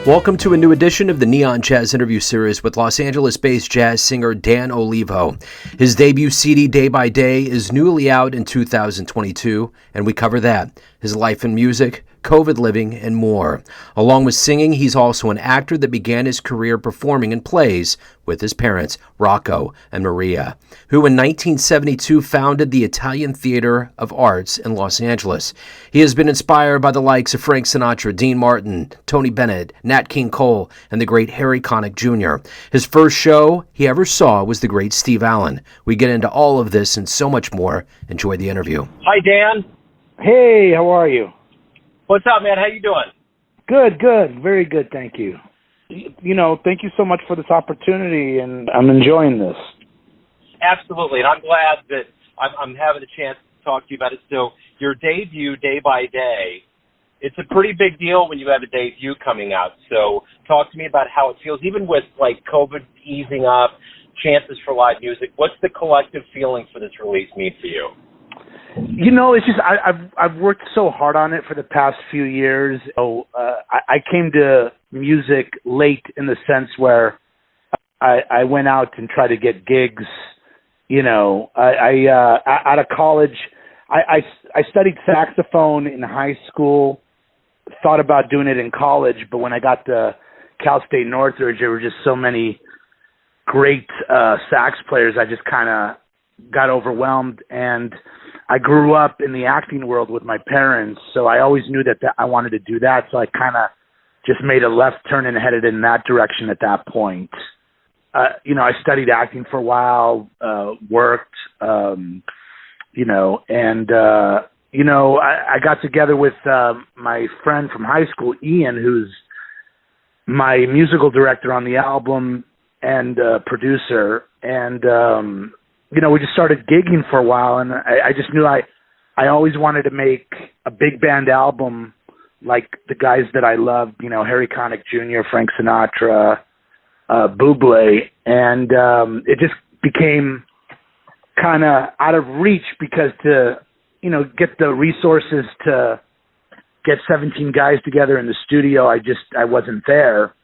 Welcome to a new edition of the Neon Jazz interview series with Los Angeles-based jazz singer Dan Olivo. His debut CD, Day by Day, is newly out in 2022, and we cover that, his life in music, COVID living, and more. Along with singing, he's also an actor that began his career performing in plays with his parents, Rocco and Maria, who in 1972 founded the Italian Theater of Arts in Los Angeles. He has been inspired by the likes of Frank Sinatra, Dean Martin, Tony Bennett, Nat King Cole, and the great Connick Jr. His first show he ever saw was the great Steve Allen. We get into all of this and so much more. Enjoy the interview. Hi, Dan. Hey, how are you? What's up, man? How you doing? Good. Very good, thank you. You know, thank you so much for this opportunity, and I'm enjoying this. Absolutely, and I'm glad that I'm having a chance to talk to you about it. So your debut, Day by Day, it's a pretty big deal when you have a debut coming out. So talk to me about how it feels, even with, like, COVID easing up, chances for live music. What's the collective feeling for this release mean for you? You know, it's just I've worked so hard on it for the past few years. So I came to music late in the sense where I went out and tried to get gigs. You know, out of college, I studied saxophone in high school. Thought about doing it in college, but when I got to Cal State Northridge, there were just so many great sax players. I just kind of got overwhelmed, and I grew up in the acting world with my parents, so I always knew that I wanted to do that, so I kind of just made a left turn and headed in that direction at that point. You know, I studied acting for a while, worked, you know, and, you know, I got together with my friend from high school, Ian, who's my musical director on the album and producer, and you know, we just started gigging for a while, and I just knew I always wanted to make a big band album like the guys that I loved, you know, Connick Jr., Frank Sinatra, Bublé, and it just became kind of out of reach because to, you know, get the resources to get 17 guys together in the studio, I wasn't there.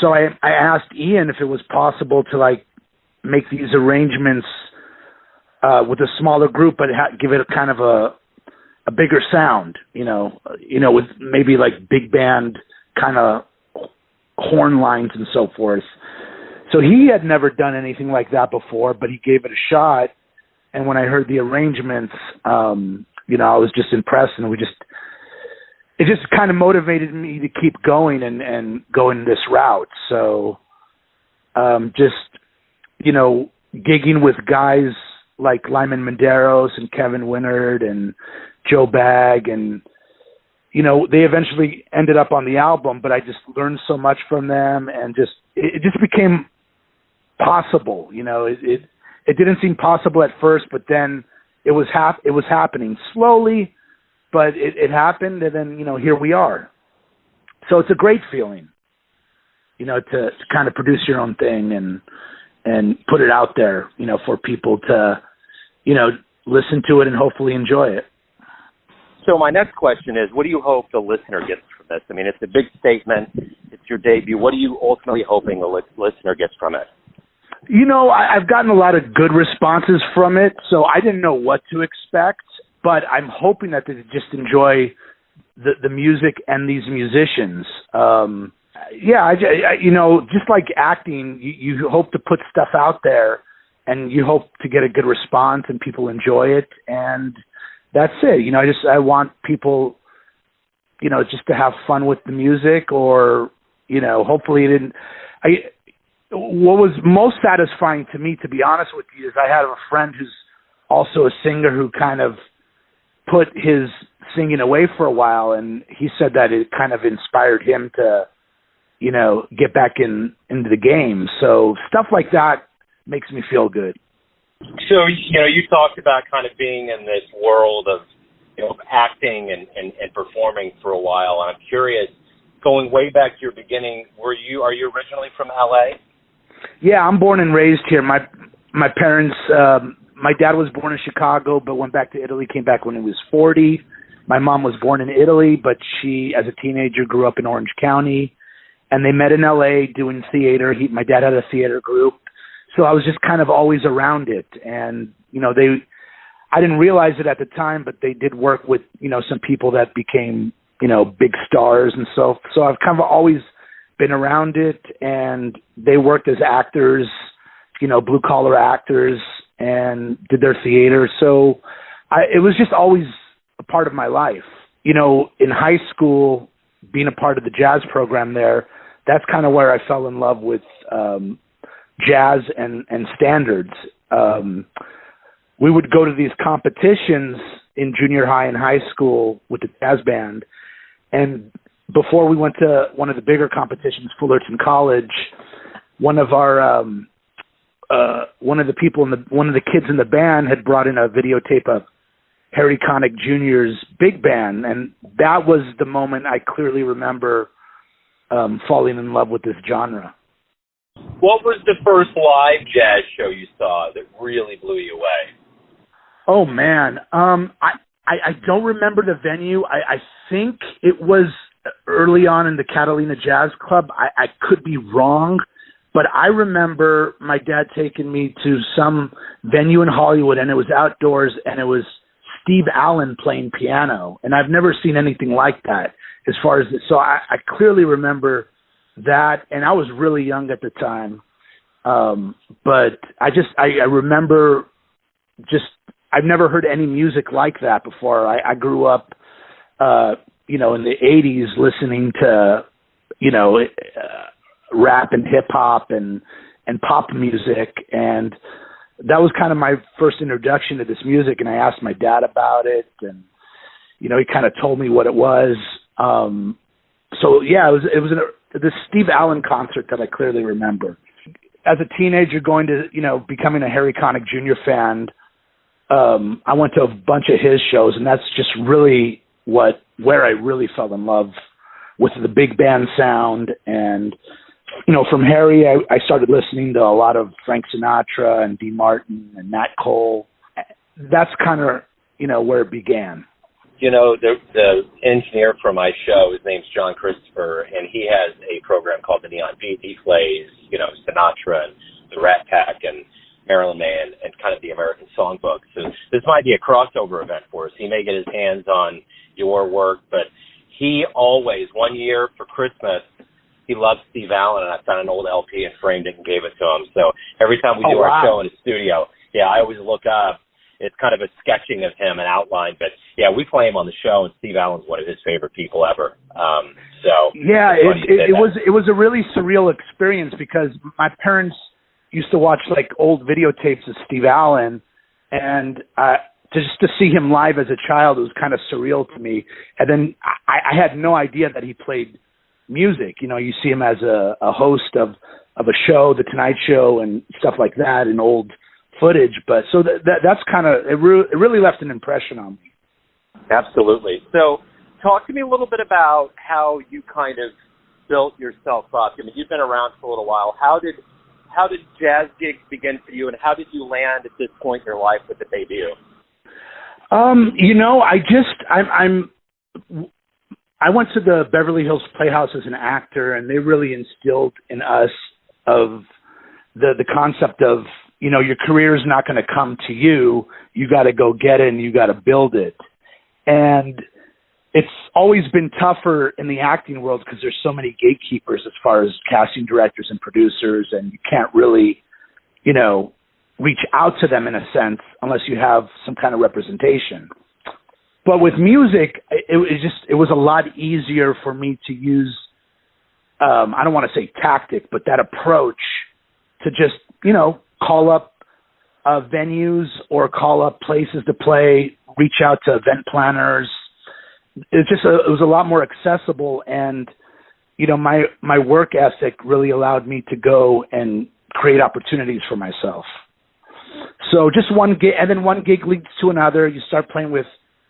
So I asked Ian if it was possible to, like, make these arrangements with a smaller group, but give it a kind of a bigger sound, you know, with maybe like big band kind of horn lines and so forth. So he had never done anything like that before, but he gave it a shot. And when I heard the arrangements, you know, I was just impressed, and it just kind of motivated me to keep going and going this route. So just, you know, gigging with guys like Lyman Medeiros and Kevin Winard and Joe Bagg, and, you know, they eventually ended up on the album, but I just learned so much from them, and it just became possible. You know, it didn't seem possible at first, but then it was happening slowly, but it happened, and then, you know, here we are. So it's a great feeling, you know, to kind of produce your own thing and put it out there, you know, for people to, you know, listen to it and hopefully enjoy it. So my next question is, what do you hope the listener gets from this? I mean, it's a big statement. It's your debut. What are you ultimately hoping the listener gets from it? You know, I've gotten a lot of good responses from it, so I didn't know what to expect, but I'm hoping that they just enjoy the music and these musicians. Yeah, I, you know, just like acting, you hope to put stuff out there, and you hope to get a good response and people enjoy it, and that's it. You know, I want people, you know, just to have fun with the music, or, you know, hopefully what was most satisfying to me, to be honest with you, is I had a friend who's also a singer who kind of put his singing away for a while, and he said that it kind of inspired him to, you know, get back into the game. So stuff like that makes me feel good. So, you know, you talked about kind of being in this world of, you know, acting and performing for a while. And I'm curious, going way back to your beginning, are you originally from LA? Yeah, I'm born and raised here. My parents, my dad was born in Chicago, but went back to Italy, came back when he was 40. My mom was born in Italy, but she, as a teenager, grew up in Orange County. and they met in LA doing theater. My dad had a theater group. So I was just kind of always around it. And, I didn't realize it at the time, but they did work with, some people that became, big stars and so I've kind of always been around it, and they worked as actors, blue collar actors, and did their theater. So it was just always a part of my life. In high school, being a part of the jazz program there, that's kind of where I fell in love with jazz and standards. We would go to these competitions in junior high and high school with the jazz band. And before we went to one of the bigger competitions, Fullerton College, one of the kids in the band had brought in a videotape of Harry Connick Jr.'s big band. And that was the moment I clearly remember falling in love with this genre. What was the first live jazz show you saw that really blew you away? Oh, man. I don't remember the venue. I think it was early on in the Catalina Jazz Club. I could be wrong, but I remember my dad taking me to some venue in Hollywood, and it was outdoors, and it was Steve Allen playing piano. And I've never seen anything like that as far as this. So I clearly remember that, and I was really young at the time. But I remember I've never heard any music like that before. I grew up, in the 80s listening to, rap and hip hop and pop music. And that was kind of my first introduction to this music. And I asked my dad about it, and, he kind of told me what it was. So yeah, it was this Steve Allen concert that I clearly remember. As a teenager going to, becoming a Harry Connick Jr. fan, I went to a bunch of his shows, and that's just really where I really fell in love with the big band sound. And, from Harry, I started listening to a lot of Frank Sinatra and Dean Martin and Nat Cole. That's kind of, where it began. The engineer for my show, his name's John Christopher, and he has a program called the Neon Beat. He plays, Sinatra and the Rat Pack and Marilyn Manson and kind of the American Songbook. So this might be a crossover event for us. He may get his hands on your work, but he always, one year for Christmas, he loves Steve Allen, and I found an old LP and framed it and gave it to him. So every time we do our show in the studio, I always look up. It's kind of a sketching of him, an outline. But, we play him on the show, and Steve Allen's one of his favorite people ever. It was a really surreal experience because my parents used to watch, old videotapes of Steve Allen, and to see him live as a child, it was kind of surreal to me. And then I had no idea that he played music. You see him as a host of a show, The Tonight Show, and stuff like that, in old footage. But so that's kind of it really left an impression on me. Absolutely. So talk to me a little bit about how you kind of built yourself up. I mean, you've been around for a little while. How did jazz gigs begin for you, and how did you land at this point in your life with the debut? I went to the Beverly Hills Playhouse as an actor, and they really instilled in us of the concept of, your career is not going to come to you. You got to go get it, and you got to build it. And it's always been tougher in the acting world because there's so many gatekeepers as far as casting directors and producers, and you can't really, reach out to them in a sense unless you have some kind of representation. But with music, it was a lot easier for me to use, I don't want to say tactic, but that approach to just, call up venues or call up places to play, reach out to event planners. It was a lot more accessible, and, my work ethic really allowed me to go and create opportunities for myself. So just one gig, and then one gig leads to another. You start playing with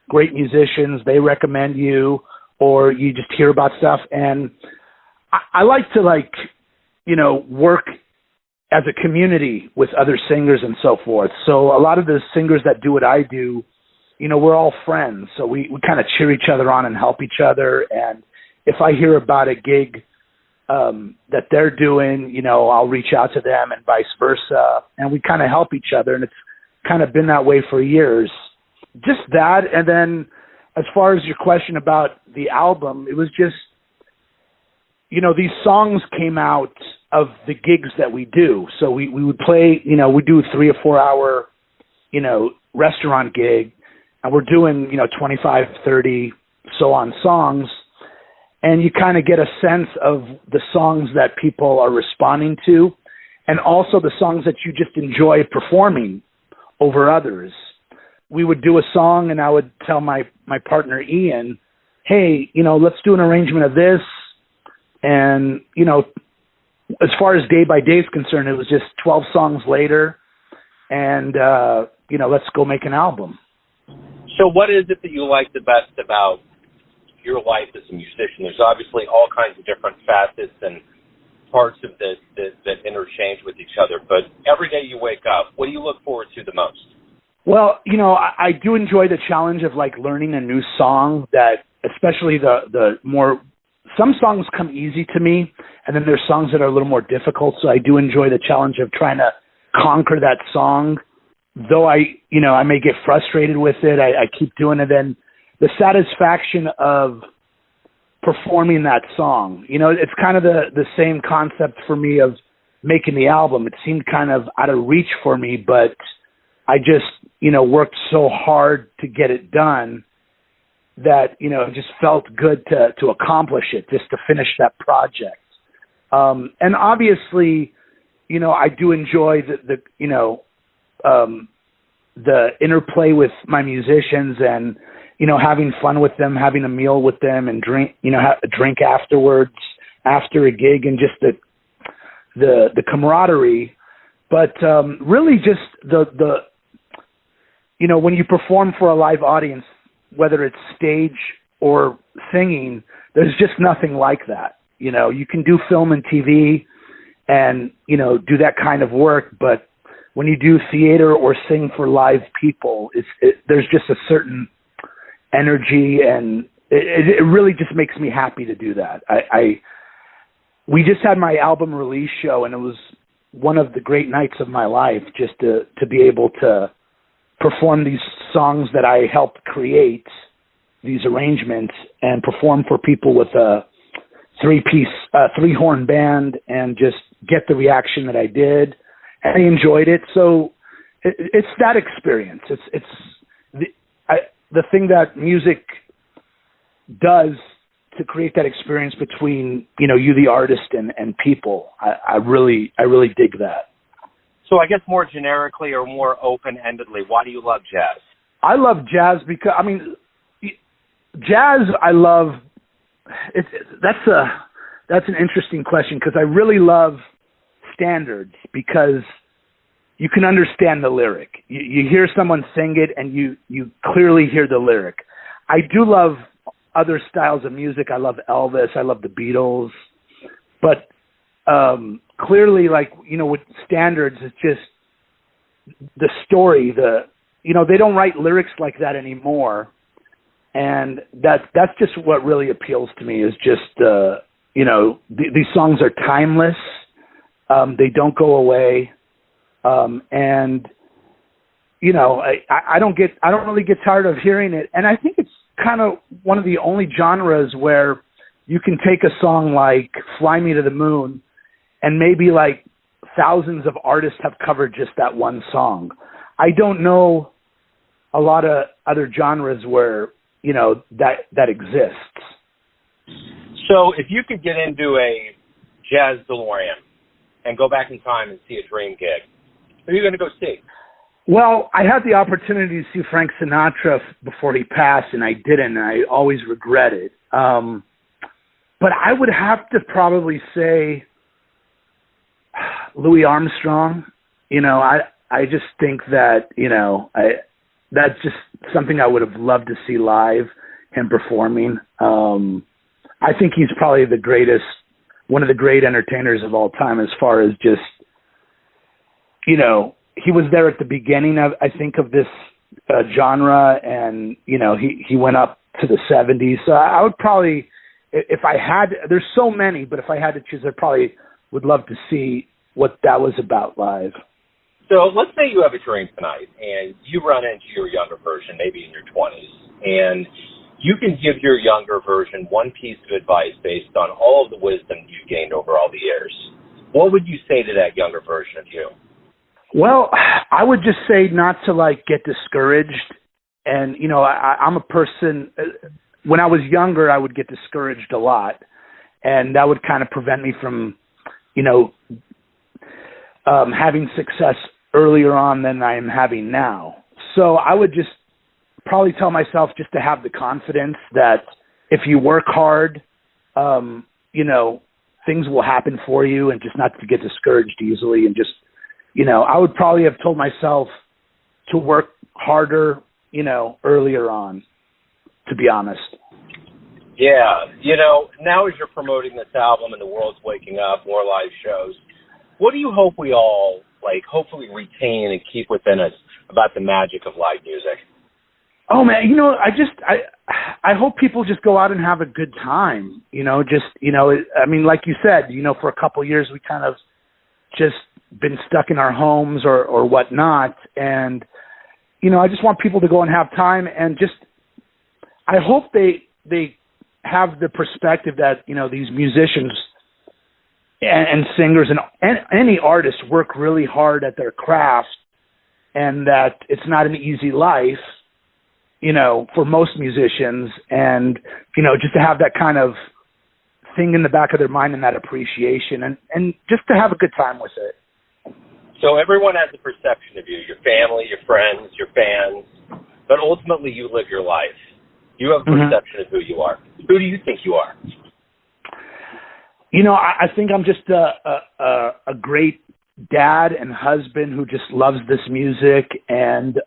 great musicians, they recommend you, or you just hear about stuff. And I like to work as a community with other singers and so forth. So a lot of the singers that do what I do, we're all friends. So we kind of cheer each other on and help each other. And if I hear about a gig that they're doing, I'll reach out to them and vice versa. And we kind of help each other. And it's kind of been that way for years. Just that. And then as far as your question about the album, it was just, these songs came out of the gigs that we do. So we would play, we do a 3 or 4 hour, restaurant gig, and we're doing, 25, 30 so on songs. And you kind of get a sense of the songs that people are responding to, and also the songs that you just enjoy performing over others. We would do a song, and I would tell my partner Ian, hey, let's do an arrangement of this. And, as far as Day by Day is concerned, it was just 12 songs later, and, let's go make an album. So what is it that you like the best about your life as a musician? There's obviously all kinds of different facets and parts of this that interchange with each other, but every day you wake up, what do you look forward to the most? Well, I do enjoy the challenge of learning a new song, that especially the more, some songs come easy to me, and then there's songs that are a little more difficult. So I do enjoy the challenge of trying to conquer that song. Though I may get frustrated with it, I keep doing it. And the satisfaction of performing that song, it's kind of the same concept for me of making the album. It seemed kind of out of reach for me, but I just, worked so hard to get it done that, it just felt good to accomplish it, just to finish that project. And obviously, I do enjoy the interplay with my musicians, and, having fun with them, having a meal with them, and drink afterwards, after a gig, and just the camaraderie. But really just the when you perform for a live audience, whether it's stage or singing, there's just nothing like that. You can do film and TV and, do that kind of work, but when you do theater or sing for live people, there's just a certain energy, and it really just makes me happy to do that. We just had my album release show, and it was one of the great nights of my life, just to be able to perform these songs that I helped create, these arrangements, and perform for people with a three-horn band, and just get the reaction that I did. And I enjoyed it. So it's that experience. It's the thing that music does to create that experience between, you, the artist, and people. I really dig that. So I guess more generically or more open-endedly, why do you love jazz? I love jazz because, jazz I love. That's an interesting question, because I really love standards, because you can understand the lyric. You hear someone sing it, and you clearly hear the lyric. I do love other styles of music. I love Elvis. I love the Beatles. But clearly, with standards, it's just the story. They don't write lyrics like that anymore. And that's just what really appeals to me, is just, these songs are timeless. They don't go away. And, I don't really get tired of hearing it. And I think it's kind of one of the only genres where you can take a song like Fly Me to the Moon, and maybe thousands of artists have covered just that one song. I don't know a lot of other genres where, that exists. So if you could get into a jazz DeLorean and go back in time and see a dream gig, who are you going to go see? Well, I had the opportunity to see Frank Sinatra before he passed, and I didn't, and I always regret it. But I would have to probably say Louis Armstrong. I just think that, that's just something I would have loved to see live, him performing. I think he's probably one of the great entertainers of all time, as far as just, he was there at the beginning of, I think, of this genre, and, he went up to the 70s. So I would probably, if I had, there's so many, but if I had to choose, I probably would love to see what that was about live. So let's say you have a dream tonight and you run into your younger version, maybe in your 20s, and you can give your younger version one piece of advice based on all of the wisdom you've gained over all the years. What would you say to that younger version of you? Well, I would just say not to get discouraged. And, I'm a person, when I was younger, I would get discouraged a lot, and that would kind of prevent me from, having success earlier on than I am having now. So I would just probably tell myself just to have the confidence that if you work hard, things will happen for you, and just not to get discouraged easily. And just, I would probably have told myself to work harder, earlier on, to be honest. Yeah. Now as you're promoting this album and the world's waking up, more live shows, what do you hope we all, hopefully retain and keep within us about the magic of live music? Oh man, I hope people just go out and have a good time. Like you said, for a couple of years we kind of just been stuck in our homes or whatnot, and I just want people to go and have time, and just I hope they have the perspective that these musicians and singers and any artists work really hard at their craft, and that it's not an easy life, for most musicians, and, just to have that kind of thing in the back of their mind and that appreciation, and just to have a good time with it. So everyone has a perception of you, your family, your friends, your fans, but ultimately you live your life. You have a perception of who you are. Who do you think you are? I think I'm just a great dad and husband who just loves this music, and,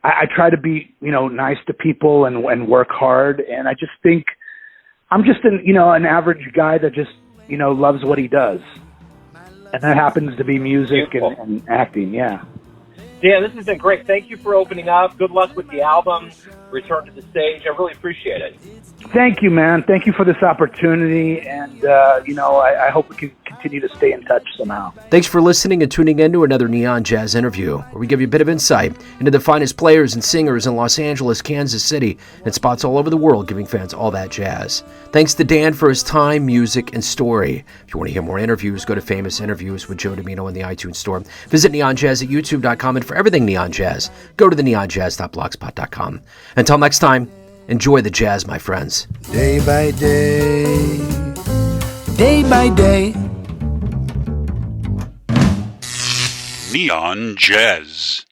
I try to be, nice to people and work hard. And I just think I'm just an average guy that just, loves what he does. And that happens to be music and acting. Yeah. Dan, this has been great. Thank you for opening up. Good luck with the album. Return to the stage. I really appreciate it. Thank you, man. Thank you for this opportunity. And, I hope we can continue to stay in touch somehow. Thanks for listening and tuning in to another Neon Jazz interview, where we give you a bit of insight into the finest players and singers in Los Angeles, Kansas City, and spots all over the world, giving fans all that jazz. Thanks to Dan for his time, music, and story. If you want to hear more interviews, go to Famous Interviews with Joe Domino in the iTunes Store. Visit neonjazz at youtube.com, and for everything Neon Jazz, go to the neonjazz.blogspot.com. Until next time, enjoy the jazz, my friends. Day by day, day by day. Neon Jazz.